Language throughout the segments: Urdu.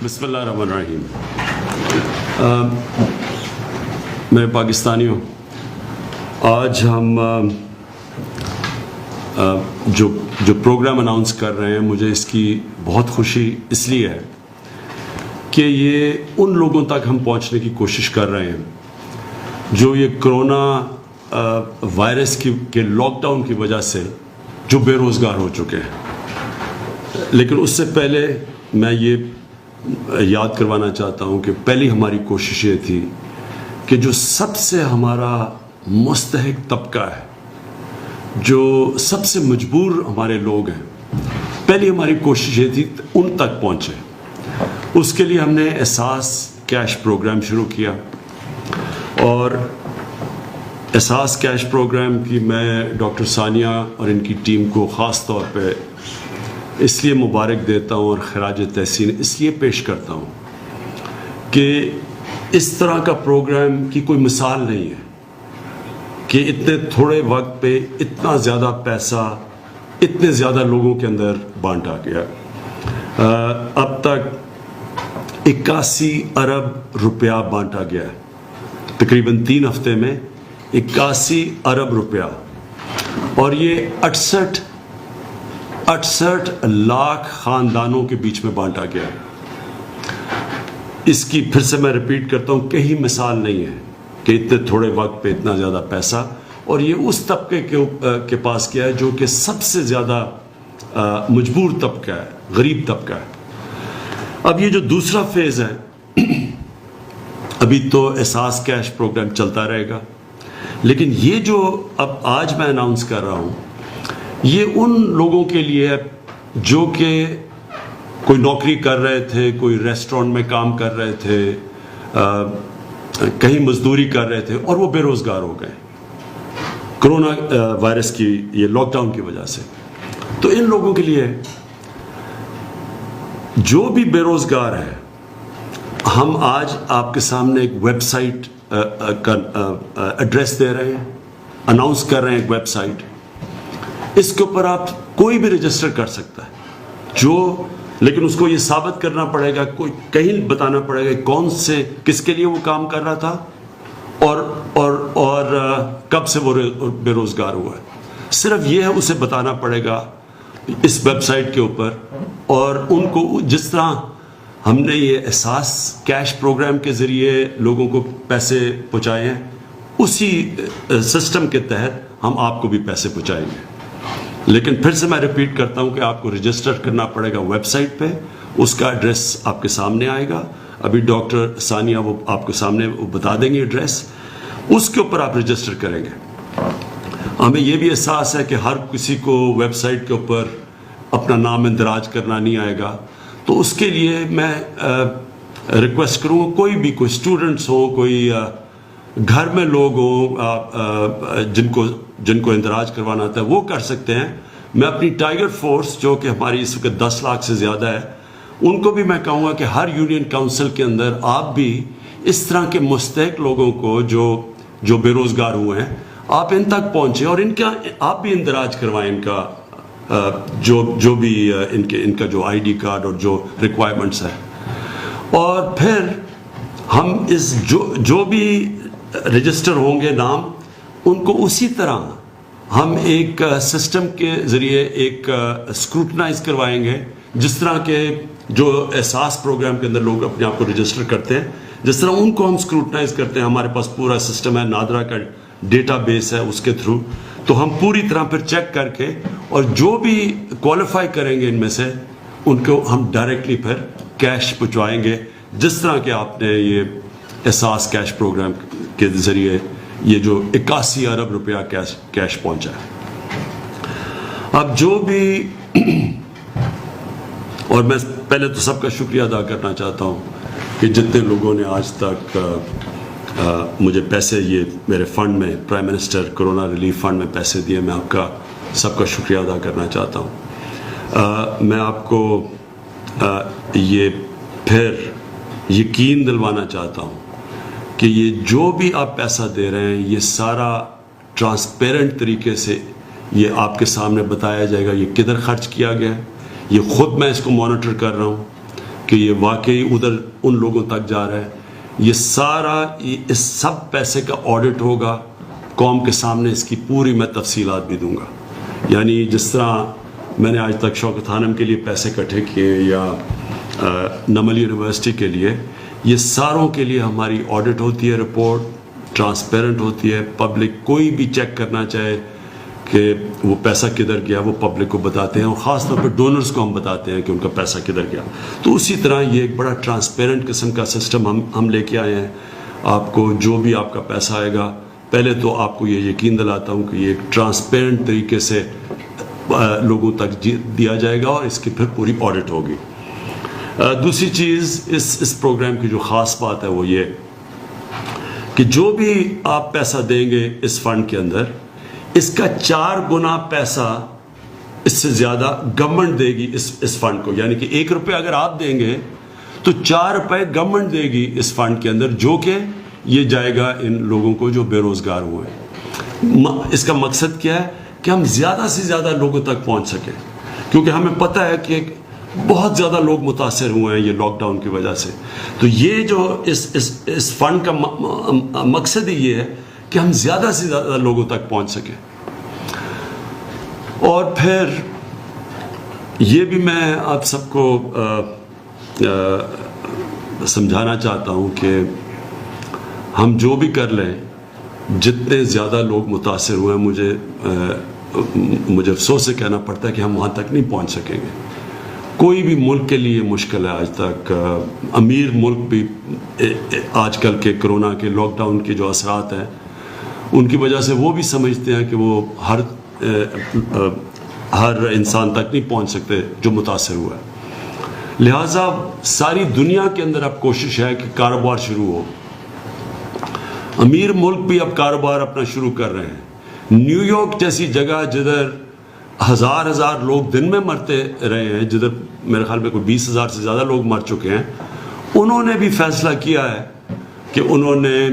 بسم اللہ الرحمن الرحیم. میرے پاکستانیوں، آج ہم جو پروگرام اناؤنس کر رہے ہیں، مجھے اس کی بہت خوشی اس لیے ہے کہ یہ ان لوگوں تک ہم پہنچنے کی کوشش کر رہے ہیں جو یہ کرونا وائرس کے لاک ڈاؤن کی وجہ سے جو بے روزگار ہو چکے ہیں. لیکن اس سے پہلے میں یہ یاد کروانا چاہتا ہوں کہ پہلی ہماری کوشش یہ تھی کہ جو سب سے ہمارا مستحق طبقہ ہے، جو سب سے مجبور ہمارے لوگ ہیں، پہلی ہماری کوشش یہ تھی ان تک پہنچے. اس کے لیے ہم نے احساس کیش پروگرام شروع کیا، اور احساس کیش پروگرام کی میں ڈاکٹر ثانیہ اور ان کی ٹیم کو خاص طور پہ اس لیے مبارک دیتا ہوں اور خراج تحسین اس لیے پیش کرتا ہوں کہ اس طرح کا پروگرام کی کوئی مثال نہیں ہے کہ اتنے تھوڑے وقت پہ اتنا زیادہ پیسہ اتنے زیادہ لوگوں کے اندر بانٹا گیا. اب تک 81 ارب روپیہ بانٹا گیا ہے، تقریباً 3 ہفتے میں 81 ارب روپیہ، اور یہ 68 لاکھ خاندانوں کے بیچ میں بانٹا گیا ہے. اس کی پھر سے میں ریپیٹ کرتا ہوں، کہیں مثال نہیں ہے کہ اتنے تھوڑے وقت پہ اتنا زیادہ پیسہ، اور یہ اس طبقے کے پاس کیا ہے جو کہ سب سے زیادہ مجبور طبقہ ہے، غریب طبقہ ہے. اب یہ جو دوسرا فیز ہے، ابھی تو احساس کیش پروگرام چلتا رہے گا، لیکن یہ جو اب آج میں اناؤنس کر رہا ہوں، یہ ان لوگوں کے لیے ہے جو کہ کوئی نوکری کر رہے تھے، کوئی ریسٹورنٹ میں کام کر رہے تھے، کہیں مزدوری کر رہے تھے، اور وہ بے روزگار ہو گئے کرونا وائرس کی یہ لاک ڈاؤن کی وجہ سے. تو ان لوگوں کے لیے جو بھی بے روزگار ہے، ہم آج آپ کے سامنے ایک ویب سائٹ کا ایڈریس دے رہے ہیں، اناؤنس کر رہے ہیں ایک ویب سائٹ. اس کے اوپر آپ کوئی بھی رجسٹر کر سکتا ہے، لیکن اس کو یہ ثابت کرنا پڑے گا، کوئی کہیں بتانا پڑے گا کون سے کس کے لیے وہ کام کر رہا تھا اور کب سے وہ بے روزگار ہوا ہے. صرف یہ ہے، اسے بتانا پڑے گا اس ویب سائٹ کے اوپر. اور ان کو جس طرح ہم نے یہ احساس کیش پروگرام کے ذریعے لوگوں کو پیسے پہنچائے ہیں، اسی سسٹم کے تحت ہم آپ کو بھی پیسے پہنچائیں گے. لیکن پھر سے میں ریپیٹ کرتا ہوں کہ آپ کو رجسٹر کرنا پڑے گا ویب سائٹ پہ. اس کا ایڈریس آپ کے سامنے آئے گا، ابھی ڈاکٹر ثانیہ وہ آپ کے سامنے وہ بتا دیں گے ایڈریس. اس کے اوپر آپ رجسٹر کریں گے. ہمیں یہ بھی احساس ہے کہ ہر کسی کو ویب سائٹ کے اوپر اپنا نام اندراج کرنا نہیں آئے گا، تو اس کے لیے میں ریکویسٹ کروں گا، کوئی اسٹوڈنٹس ہوں، کوئی گھر میں لوگ ہوں جن کو اندراج کروانا ہوتا ہے، وہ کر سکتے ہیں. میں اپنی ٹائیگر فورس جو کہ ہماری اس وقت 10 لاکھ سے زیادہ ہے، ان کو بھی میں کہوں گا کہ ہر یونین کونسل کے اندر آپ بھی اس طرح کے مستحق لوگوں کو جو بے روزگار ہوئے ہیں، آپ ان تک پہنچیں اور آپ بھی اندراج کروائیں ان کا جو بھی ان کا جو آئی ڈی کارڈ اور جو ریکوائرمنٹس ہے. اور پھر ہم جو بھی رجسٹر ہوں گے نام، ان کو اسی طرح ہم ایک سسٹم کے ذریعے ایک اسکروٹنائز کروائیں گے، جس طرح کے جو احساس پروگرام کے اندر لوگ اپنے آپ کو رجسٹر کرتے ہیں، جس طرح ان کو ہم اسکروٹنائز کرتے ہیں. ہمارے پاس پورا سسٹم ہے، نادرا کا ڈیٹا بیس ہے، اس کے تھرو تو ہم پوری طرح پھر چیک کر کے، اور جو بھی کوالیفائی کریں گے ان میں سے، ان کو ہم ڈائریکٹلی پھر کیش پہنچوائیں گے، جس طرح کہ آپ نے یہ احساس کیش پروگرام کے ذریعے یہ جو 81 ارب روپیہ کیش پہنچا ہے. اب جو بھی اور میں پہلے تو سب کا شکریہ ادا کرنا چاہتا ہوں کہ جتنے لوگوں نے آج تک مجھے پیسے یہ میرے فنڈ میں، prime minister corona relief fund میں پیسے دیے، میں آپ کا سب کا شکریہ ادا کرنا چاہتا ہوں. میں آپ کو یہ پھر یقین دلوانا چاہتا ہوں کہ یہ جو بھی آپ پیسہ دے رہے ہیں، یہ سارا ٹرانسپیرنٹ طریقے سے یہ آپ کے سامنے بتایا جائے گا، یہ کدھر خرچ کیا گیا ہے. یہ خود میں اس کو مانیٹر کر رہا ہوں. کہ یہ واقعی ادھر ان لوگوں تک جا رہا ہے. یہ سارا اس سب پیسے کا آڈٹ ہوگا قوم کے سامنے. اس کی پوری میں تفصیلات بھی دوں گا. یعنی جس طرح میں نے آج تک شوکت خانم کے لیے پیسے اکٹھے کیے یا نمل یونیورسٹی کے لیے، یہ ساروں کے لیے ہماری آڈٹ ہوتی ہے، رپورٹ ٹرانسپیرنٹ ہوتی ہے. پبلک کوئی بھی چیک کرنا چاہے کہ وہ پیسہ کدھر گیا وہ پبلک کو بتاتے ہیں، اور خاص طور پہ ڈونرز کو ہم بتاتے ہیں کہ ان کا پیسہ کدھر گیا. تو اسی طرح یہ ایک بڑا ٹرانسپیرنٹ قسم کا سسٹم ہم لے کے آئے ہیں. آپ کو جو بھی آپ کا پیسہ آئے گا، پہلے تو آپ کو یہ یقین دلاتا ہوں کہ یہ ایک ٹرانسپیرنٹ طریقے سے لوگوں تک دیا جائے گا، اور اس کی پھر پوری آڈٹ ہوگی. دوسری چیز اس پروگرام کی جو خاص بات ہے وہ یہ کہ جو بھی آپ پیسہ دیں گے اس فنڈ کے اندر، اس کا 4 گنا پیسہ اس سے زیادہ گورنمنٹ دے گی اس فنڈ کو. یعنی کہ 1 روپے اگر آپ دیں گے تو 4 روپے گورنمنٹ دے گی اس فنڈ کے اندر، جو کہ یہ جائے گا ان لوگوں کو جو بے روزگار ہوئے ہیں. اس کا مقصد کیا ہے کہ ہم زیادہ سے زیادہ لوگوں تک پہنچ سکیں، کیونکہ ہمیں پتہ ہے کہ بہت زیادہ لوگ متاثر ہوئے ہیں یہ لاک ڈاؤن کی وجہ سے. تو یہ جو اس فنڈ کا مقصد ہی یہ ہے کہ ہم زیادہ سے زیادہ لوگوں تک پہنچ سکیں. اور پھر یہ بھی میں آپ سب کو سمجھانا چاہتا ہوں کہ ہم جو بھی کر لیں، جتنے زیادہ لوگ متاثر ہوئے ہیں، مجھے افسوس سے کہنا پڑتا ہے کہ ہم وہاں تک نہیں پہنچ سکیں گے. کوئی بھی ملک کے لیے مشکل ہے آج تک. امیر ملک بھی آج کل کے کرونا کے لاک ڈاؤن کے جو اثرات ہیں ان کی وجہ سے وہ بھی سمجھتے ہیں کہ وہ ہر انسان تک نہیں پہنچ سکتے جو متاثر ہوا ہے. لہٰذا ساری دنیا کے اندر اب کوشش ہے کہ کاروبار شروع ہو. امیر ملک بھی اب کاروبار اپنا شروع کر رہے ہیں. نیو یارک جیسی جگہ جدھر ہزار لوگ دن میں مرتے رہے ہیں، جدھر میرے خیال میں کوئی 20,000 سے زیادہ لوگ مر چکے ہیں، انہوں نے بھی فیصلہ کیا ہے کہ انہوں نے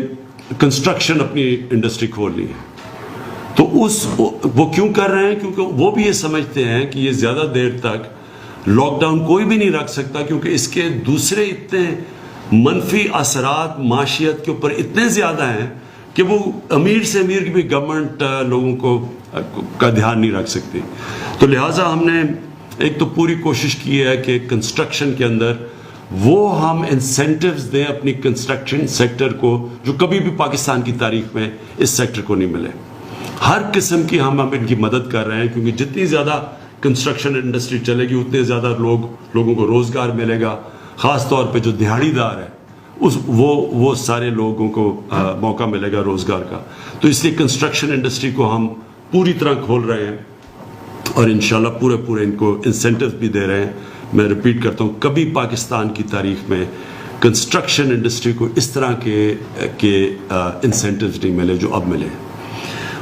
کنسٹرکشن اپنی انڈسٹری کھول لی ہے. تو وہ کیوں کر رہے ہیں؟ کیونکہ وہ بھی یہ سمجھتے ہیں کہ یہ زیادہ دیر تک لاک ڈاؤن کوئی بھی نہیں رکھ سکتا، کیونکہ اس کے دوسرے اتنے منفی اثرات معاشیت کے اوپر اتنے زیادہ ہیں کہ وہ امیر سے امیر کی بھی گورنمنٹ لوگوں کو کا دھیان نہیں رکھ سکتی. تو لہٰذا ہم نے ایک تو پوری کوشش کی ہے کہ کنسٹرکشن کے اندر وہ ہم انسینٹیوز دیں اپنی کنسٹرکشن سیکٹر کو، جو کبھی بھی پاکستان کی تاریخ میں اس سیکٹر کو نہیں ملے. ہر قسم کی ہم ان کی مدد کر رہے ہیں، کیونکہ جتنی زیادہ کنسٹرکشن انڈسٹری چلے گی اتنے زیادہ لوگوں کو روزگار ملے گا. خاص طور پہ جو دیہڑی دار ہے وہ سارے لوگوں کو موقع ملے گا روزگار کا. تو اس لیے کنسٹرکشن انڈسٹری کو ہم پوری طرح کھول رہے ہیں، اور انشاءاللہ پورے ان کو انسینٹیوز بھی دے رہے ہیں. میں ریپیٹ کرتا ہوں، کبھی پاکستان کی تاریخ میں کنسٹرکشن انڈسٹری کو اس طرح کے انسینٹیوز نہیں ملے جو اب ملے.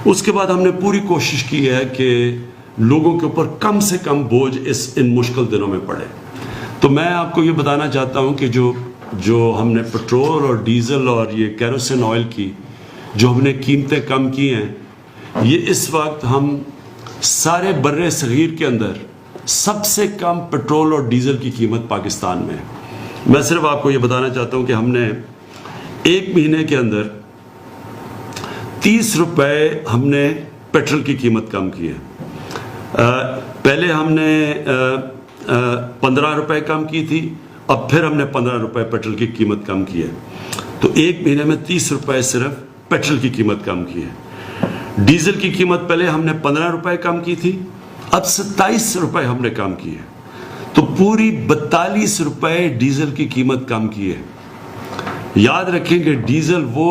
اس کے بعد ہم نے پوری کوشش کی ہے کہ لوگوں کے اوپر کم سے کم بوجھ ان مشکل دنوں میں پڑے. تو میں آپ کو یہ بتانا چاہتا ہوں کہ جو ہم نے پٹرول اور ڈیزل اور یہ کیروسین آئل کی جو ہم نے قیمتیں کم کی ہیں، یہ اس وقت ہم سارے بر صغیر کے اندر سب سے کم پٹرول اور ڈیزل کی قیمت پاکستان میں ہے. میں صرف آپ کو یہ بتانا چاہتا ہوں کہ ہم نے 1 مہینے کے اندر 30 روپے ہم نے پیٹرول کی قیمت کم کی ہے. پہلے ہم نے 15 روپے کم کی تھی، اب پھر ہم نے 15 روپے پیٹرول کی قیمت کم کی ہے. تو 1 مہینے میں 30 روپے صرف پیٹرول کی قیمت کم کی ہے. ڈیزل کی قیمت پہلے ہم نے 15 روپے کم کی تھی، اب 27 روپے ہم نے کم کی ہے. تو پوری 42 روپے ڈیزل کی قیمت کم کی ہے. یاد رکھیں کہ ڈیزل وہ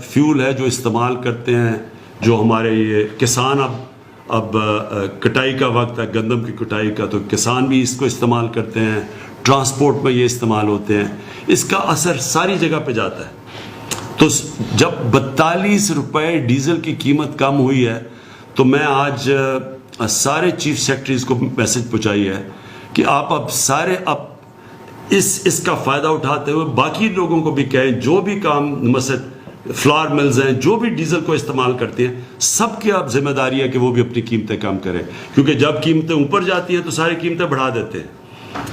فیول ہے جو استعمال کرتے ہیں جو ہمارے یہ کسان اب کٹائی کا وقت ہے، گندم کی کٹائی کا، تو کسان بھی اس کو استعمال کرتے ہیں، ٹرانسپورٹ میں یہ استعمال ہوتے ہیں. اس کا اثر ساری جگہ پہ جاتا ہے. تو جب 42 روپے ڈیزل کی قیمت کم ہوئی ہے تو میں آج سارے چیف سیکرٹریز کو میسج پہنچائی ہے کہ آپ اب اس کا فائدہ اٹھاتے ہوئے باقی لوگوں کو بھی کہیں، جو بھی کام مثلا فلاور ملز ہیں جو بھی ڈیزل کو استعمال کرتے ہیں، سب کی اب ذمہ داری ہے کہ وہ بھی اپنی قیمتیں کم کریں، کیونکہ جب قیمتیں اوپر جاتی ہیں تو ساری قیمتیں بڑھا دیتے ہیں.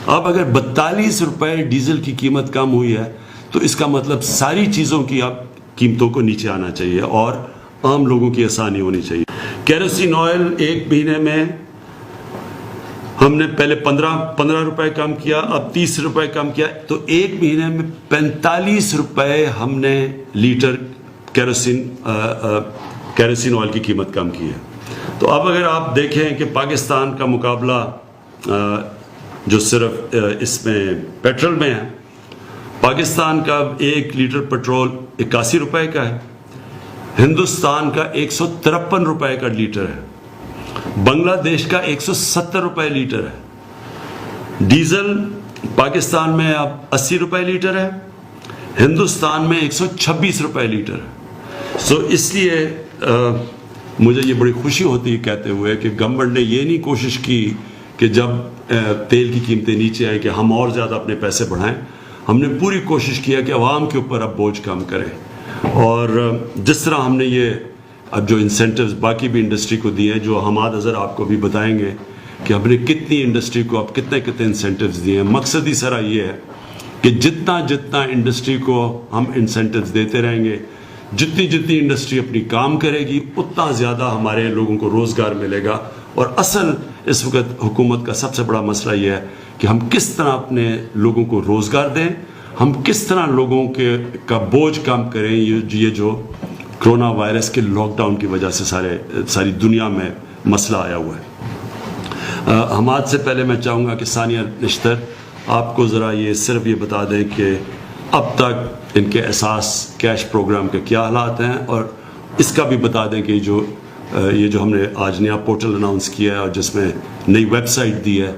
اب اگر 42 روپے ڈیزل کی قیمت کم ہوئی ہے تو اس کا مطلب ساری چیزوں کی اب قیمتوں کو نیچے آنا چاہیے اور عام لوگوں کی آسانی ہونی چاہیے. کیروسین آئل ایک مہینے میں ہم نے پہلے 15 روپے کم کیا, اب 30 روپے کم کیا, تو ایک مہینے میں 45 روپے ہم نے لیٹر کیروسین آئل کی قیمت کم کی ہے. تو اب اگر آپ دیکھیں کہ پاکستان کا مقابلہ جو صرف اس میں پیٹرول میں ہے, پاکستان کا 1 لیٹر پیٹرول 81 روپے کا ہے, ہندوستان کا 153 روپے کا لیٹر ہے, بنگلہ دیش کا 170 روپے لیٹر ہے. ڈیزل پاکستان میں اب 80 روپے لیٹر ہے, ہندوستان میں 126 روپے لیٹر ہے. سو اس لیے مجھے یہ بڑی خوشی ہوتی ہے کہتے ہوئے کہ گورنمنٹ نے یہ نہیں کوشش کی کہ جب تیل کی قیمتیں نیچے آئیں کہ ہم اور زیادہ اپنے پیسے بڑھائیں. ہم نے پوری کوشش کیا کہ عوام کے اوپر اب بوجھ کم کریں, اور جس طرح ہم نے یہ اب جو انسینٹیوز باقی بھی انڈسٹری کو دیے ہیں, جو حماد اظہر آپ کو بھی بتائیں گے کہ ہم نے کتنی انڈسٹری کو اب کتنے انسینٹیوز دیے ہیں. مقصد ہی سارا یہ ہے کہ جتنا انڈسٹری کو ہم انسینٹیوز دیتے رہیں گے, جتنی انڈسٹری اپنی کام کرے گی, اتنا زیادہ ہمارے لوگوں کو روزگار ملے گا. اور اصل اس وقت حکومت کا سب سے بڑا مسئلہ یہ ہے کہ ہم کس طرح اپنے لوگوں کو روزگار دیں, ہم کس طرح لوگوں کا بوجھ کم کریں. یہ جو کرونا وائرس کے لاک ڈاؤن کی وجہ سے ساری دنیا میں مسئلہ آیا ہوا ہے. حماد سے پہلے میں چاہوں گا کہ ثانیہ نشتر آپ کو ذرا یہ صرف یہ بتا دیں کہ اب تک ان کے احساس کیش پروگرام کے کیا حالات ہیں, اور اس کا بھی بتا دیں کہ یہ جو ہم نے آج نیا پورٹل اناؤنس کیا ہے اور جس میں نئی ویب سائٹ دی ہے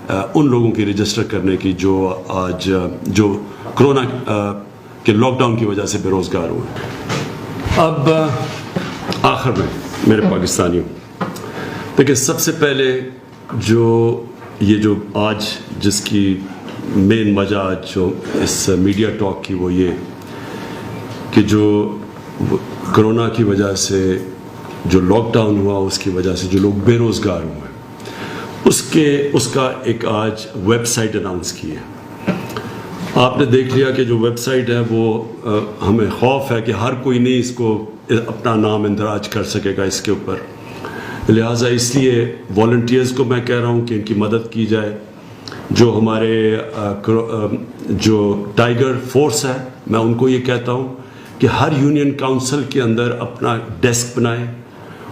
ان لوگوں کی رجسٹر کرنے کی جو آج جو کرونا کے لاک ڈاؤن کی وجہ سے بے روزگار ہوئے. اب آخر میں میرے پاکستانیوں دیکھیں, سب سے پہلے جو آج جس کی مین وجہ جو اس میڈیا ٹاک کی وہ یہ کہ جو کرونا کی وجہ سے جو لاک ڈاؤن ہوا, اس کی وجہ سے جو لوگ بے روزگار ہوئے, اس کا ایک آج ویب سائٹ اناؤنس کی ہے. آپ نے دیکھ لیا کہ جو ویب سائٹ ہے وہ ہمیں خوف ہے کہ ہر کوئی نہیں اس کو اپنا نام اندراج کر سکے گا اس کے اوپر, لہٰذا اس لیے والنٹیئرز کو میں کہہ رہا ہوں کہ ان کی مدد کی جائے. جو ہمارے جو ٹائیگر فورس ہے, میں ان کو یہ کہتا ہوں کہ ہر یونین کاؤنسل کے اندر اپنا ڈیسک بنائے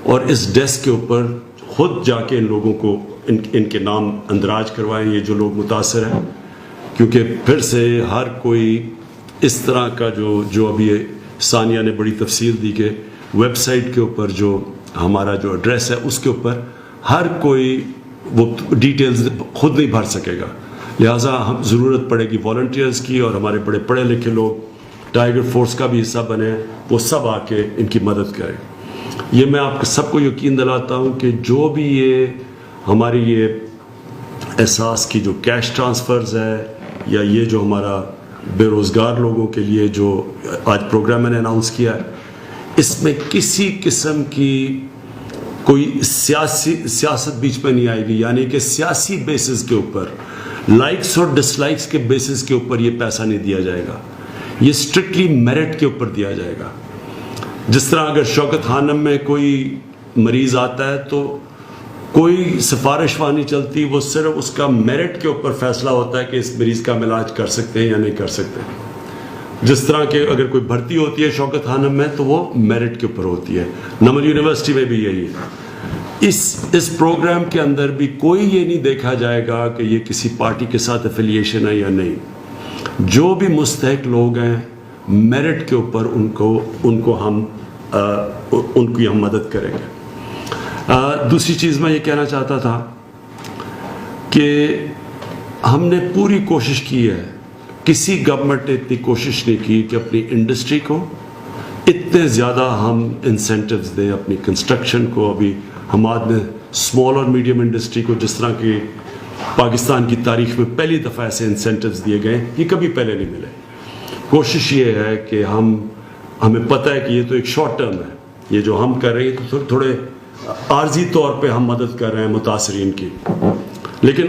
اور اس ڈیسک کے اوپر خود جا کے ان لوگوں کو ان کے نام اندراج کروائیں, یہ جو لوگ متاثر ہیں, کیونکہ پھر سے ہر کوئی اس طرح کا جو ابھی ثانیہ نے بڑی تفصیل دی کہ ویب سائٹ کے اوپر جو ہمارا جو ایڈریس ہے اس کے اوپر ہر کوئی وہ ڈیٹیلز خود نہیں بھر سکے گا. لہٰذا ہم ضرورت پڑے گی والنٹیئرز کی, اور ہمارے بڑے پڑھے لکھے لوگ ٹائیگر فورس کا بھی حصہ بنے, وہ سب آ کے ان کی مدد کریں. یہ میں آپ سب کو یقین دلاتا ہوں کہ جو بھی یہ ہماری یہ احساس کی جو کیش ٹرانسفرز ہے یا یہ جو ہمارا بے روزگار لوگوں کے لیے جو آج پروگرام میں نے اناؤنس کیا ہے, اس میں کسی قسم کی کوئی سیاست بیچ میں نہیں آئے گی. یعنی کہ سیاسی بیسس کے اوپر, لائکس اور ڈس لائکس کے بیسس کے اوپر یہ پیسہ نہیں دیا جائے گا, یہ اسٹرکٹلی میرٹ کے اوپر دیا جائے گا. جس طرح اگر شوکت خانم میں کوئی مریض آتا ہے تو کوئی سفارش وہاں نہیں چلتی, وہ صرف اس کا میرٹ کے اوپر فیصلہ ہوتا ہے کہ اس مریض کا ہم علاج کر سکتے ہیں یا نہیں کر سکتے. جس طرح کہ اگر کوئی بھرتی ہوتی ہے شوکت خانم میں تو وہ میرٹ کے اوپر ہوتی ہے. نمل یونیورسٹی میں بھی یہی ہے. اس پروگرام کے اندر بھی کوئی یہ نہیں دیکھا جائے گا کہ یہ کسی پارٹی کے ساتھ افیلیشن ہے یا نہیں. جو بھی مستحق لوگ ہیں میرٹ کے اوپر ان کی ہم مدد کریں گے. دوسری چیز میں یہ کہنا چاہتا تھا کہ ہم نے پوری کوشش کی ہے, کسی گورنمنٹ نے اتنی کوشش نہیں کی کہ اپنی انڈسٹری کو اتنے زیادہ ہم انسینٹیوز دیں. اپنی کنسٹرکشن کو, ابھی حماد نے اسمال اور میڈیم انڈسٹری کو جس طرح کی پاکستان کی تاریخ میں پہلی دفعہ ایسے انسینٹیوز دیے گئے, یہ کبھی پہلے نہیں ملے. کوشش یہ ہے کہ ہمیں پتہ ہے کہ یہ تو ایک شارٹ ٹرم ہے, یہ جو ہم کر رہے ہیں تو تھوڑے عارضی طور پہ ہم مدد کر رہے ہیں متاثرین کی, لیکن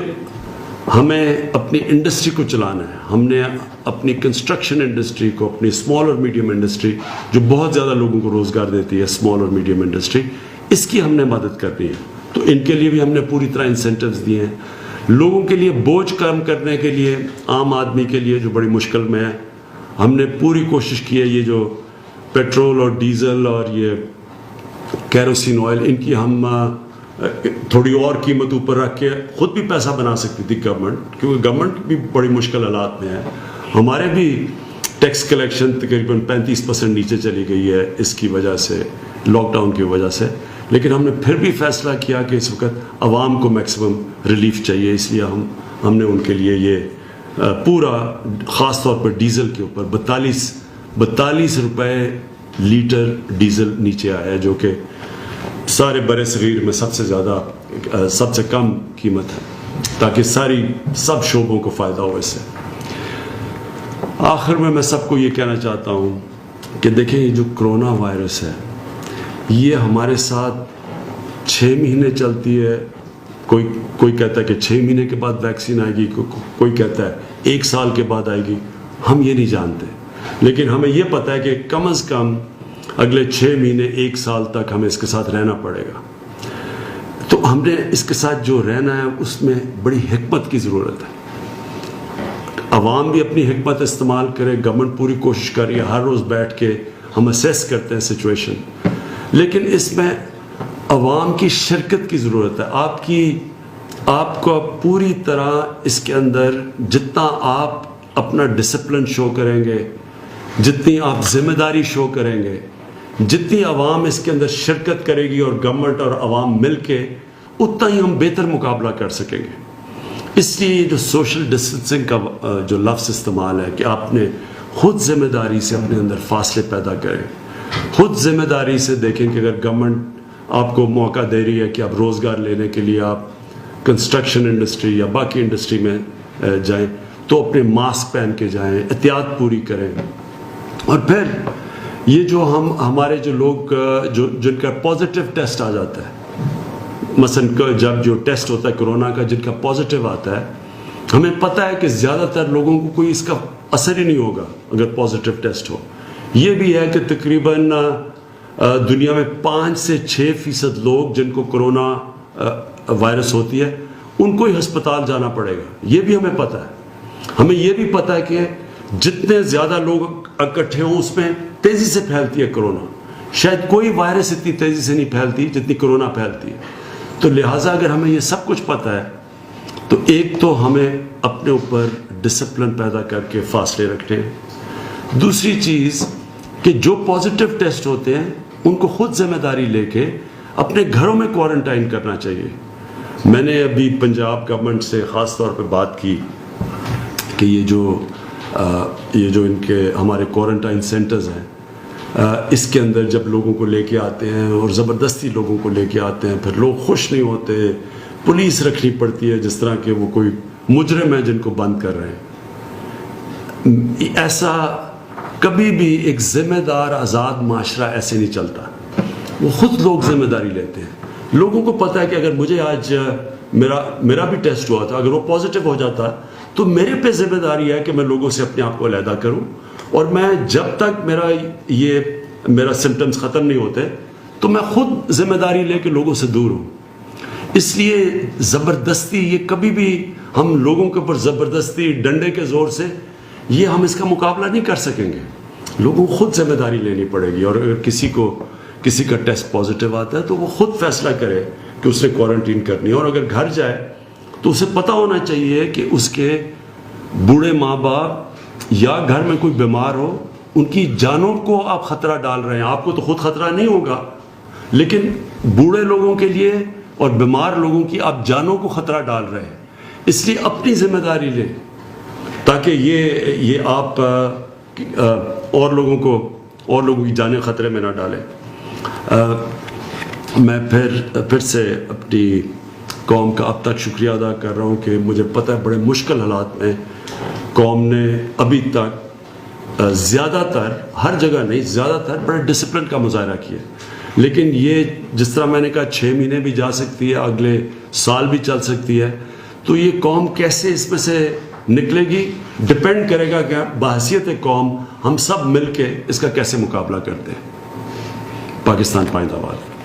ہمیں اپنی انڈسٹری کو چلانا ہے. ہم نے اپنی کنسٹرکشن انڈسٹری کو, اپنی اسمال اور میڈیم انڈسٹری جو بہت زیادہ لوگوں کو روزگار دیتی ہے, اسمال اور میڈیم انڈسٹری, اس کی ہم نے مدد کرنی ہے. تو ان کے لیے بھی ہم نے پوری طرح انسینٹیوز دیے ہیں. لوگوں کے لیے بوجھ کم کرنے کے لیے, عام آدمی کے لیے جو بڑی مشکل میں ہے, ہم نے پوری کوشش کی ہے. یہ جو پیٹرول اور ڈیزل اور یہ کیروسین آئل, ان کی ہم تھوڑی اور قیمت اوپر رکھ کے خود بھی پیسہ بنا سکتی تھی گورنمنٹ, کیونکہ گورنمنٹ بھی بڑی مشکل حالات میں ہے. ہمارے بھی ٹیکس کلیکشن تقریباً 35% نیچے چلی گئی ہے اس کی وجہ سے, لاک ڈاؤن کی وجہ سے. لیکن ہم نے پھر بھی فیصلہ کیا کہ اس وقت عوام کو میکسیمم ریلیف چاہیے, اس لیے ہم نے ان کے لیے یہ پورا, خاص طور پر ڈیزل کے اوپر 42 روپے لیٹر ڈیزل نیچے آیا ہے, جو کہ سارے برِ صغیر میں سب سے زیادہ, سب سے کم قیمت ہے, تاکہ سب شعبوں کو فائدہ ہو اس سے. آخر میں سب کو یہ کہنا چاہتا ہوں کہ دیکھیں, یہ جو کرونا وائرس ہے یہ ہمارے ساتھ 6 مہینے چلتی ہے. کوئی کہتا ہے کہ 6 مہینے کے بعد ویکسین آئے گی, کوئی کہتا ہے 1 سال کے بعد آئے گی. ہم یہ نہیں جانتے, لیکن ہمیں یہ پتہ ہے کہ کم از کم اگلے 6 مہینے 1 سال تک ہمیں اس کے ساتھ رہنا پڑے گا. تو ہم نے اس کے ساتھ جو رہنا ہے اس میں بڑی حکمت کی ضرورت ہے. عوام بھی اپنی حکمت استعمال کرے, گورنمنٹ پوری کوشش کر رہی ہے, ہر روز بیٹھ کے ہم اسیس کرتے ہیں سچویشن, لیکن اس میں عوام کی شرکت کی ضرورت ہے. آپ کو پوری طرح اس کے اندر جتنا آپ اپنا ڈسپلن شو کریں گے, جتنی آپ ذمہ داری شو کریں گے, جتنی عوام اس کے اندر شرکت کرے گی اور گورنمنٹ اور عوام مل کے, اتنا ہی ہم بہتر مقابلہ کر سکیں گے. اس لیے جو سوشل ڈسٹینسنگ کا جو لفظ استعمال ہے کہ آپ نے خود ذمہ داری سے اپنے اندر فاصلے پیدا کریں, خود ذمہ داری سے دیکھیں کہ اگر گورنمنٹ آپ کو موقع دے رہی ہے کہ آپ روزگار لینے کے لیے آپ کنسٹرکشن انڈسٹری یا باقی انڈسٹری میں جائیں, تو اپنے ماسک پہن کے جائیں, احتیاط پوری کریں. اور پھر یہ جو ہمارے جو لوگ جن کا پازیٹیو ٹیسٹ آ جاتا ہے, مثلا جب جو ٹیسٹ ہوتا ہے کرونا کا, جن کا پازیٹیو آتا ہے, ہمیں پتہ ہے کہ زیادہ تر لوگوں کو کوئی اس کا اثر ہی نہیں ہوگا اگر پازیٹیو ٹیسٹ ہو. یہ بھی ہے کہ تقریباً دنیا میں 5 سے 6% لوگ جن کو کرونا وائرس ہوتی ہے ان کو ہی ہسپتال جانا پڑے گا. یہ بھی ہمیں پتہ ہے. ہمیں یہ بھی پتہ ہے کہ جتنے زیادہ لوگ اکٹھے ہوں اس میں تیزی سے پھیلتی ہے کرونا. شاید کوئی وائرس اتنی تیزی سے نہیں پھیلتی جتنی کرونا پھیلتی ہے. تو لہٰذا اگر ہمیں یہ سب کچھ پتہ ہے تو ایک تو ہمیں اپنے اوپر ڈسپلن پیدا کر کے فاصلے رکھنے ہیں. دوسری چیز کہ جو پازیٹیو ٹیسٹ ہوتے ہیں ان کو خود ذمہ داری لے کے اپنے گھروں میں کوارنٹائن کرنا چاہیے. میں نے ابھی پنجاب گورنمنٹ سے خاص طور پہ بات کی کہ یہ جو ان کے ہمارے کوارنٹائن سینٹرز ہیں, اس کے اندر جب لوگوں کو لے کے آتے ہیں اور زبردستی لوگوں کو لے کے آتے ہیں, پھر لوگ خوش نہیں ہوتے, پولیس رکھنی پڑتی ہے جس طرح کہ وہ کوئی مجرم ہے جن کو بند کر رہے ہیں. ایسا کبھی بھی ایک ذمہ دار آزاد معاشرہ ایسے نہیں چلتا. وہ خود لوگ ذمہ داری لیتے ہیں. لوگوں کو پتہ ہے کہ اگر مجھے آج میرا بھی ٹیسٹ ہوا تھا, اگر وہ پازیٹیو ہو جاتا تو میرے پہ ذمہ داری ہے کہ میں لوگوں سے اپنے آپ کو علیحدہ کروں, اور میں جب تک میرا سمٹمز ختم نہیں ہوتے تو میں خود ذمہ داری لے کے لوگوں سے دور ہوں. اس لیے زبردستی یہ کبھی بھی ہم لوگوں کے اوپر زبردستی ڈنڈے کے زور سے یہ ہم اس کا مقابلہ نہیں کر سکیں گے. لوگوں کو خود ذمہ داری لینی پڑے گی. اور اگر کسی کا ٹیسٹ پازیٹیو آتا ہے تو وہ خود فیصلہ کرے کہ اس نے کوارنٹین کرنی ہے. اور اگر گھر جائے تو اسے پتہ ہونا چاہیے کہ اس کے بوڑھے ماں باپ یا گھر میں کوئی بیمار ہو, ان کی جانوں کو آپ خطرہ ڈال رہے ہیں. آپ کو تو خود خطرہ نہیں ہوگا, لیکن بوڑھے لوگوں کے لیے اور بیمار لوگوں کی آپ جانوں کو خطرہ ڈال رہے ہیں. اس لیے اپنی ذمہ داری لیں تاکہ یہ آپ اور لوگوں کی جانیں خطرے میں نہ ڈالیں. میں پھر سے اپنی قوم کا اب تک شکریہ ادا کر رہا ہوں کہ مجھے پتہ ہے بڑے مشکل حالات میں قوم نے ابھی تک زیادہ تر, ہر جگہ نہیں, زیادہ تر بڑے ڈسپلن کا مظاہرہ کیا. لیکن یہ جس طرح میں نے کہا 6 مہینے بھی جا سکتی ہے, اگلے سال بھی چل سکتی ہے, تو یہ قوم کیسے اس میں سے نکلے گی ڈپینڈ کرے گا کہ بحیثیت قوم ہم سب مل کے اس کا کیسے مقابلہ کرتے ہیں. پاکستان پائندہ باد.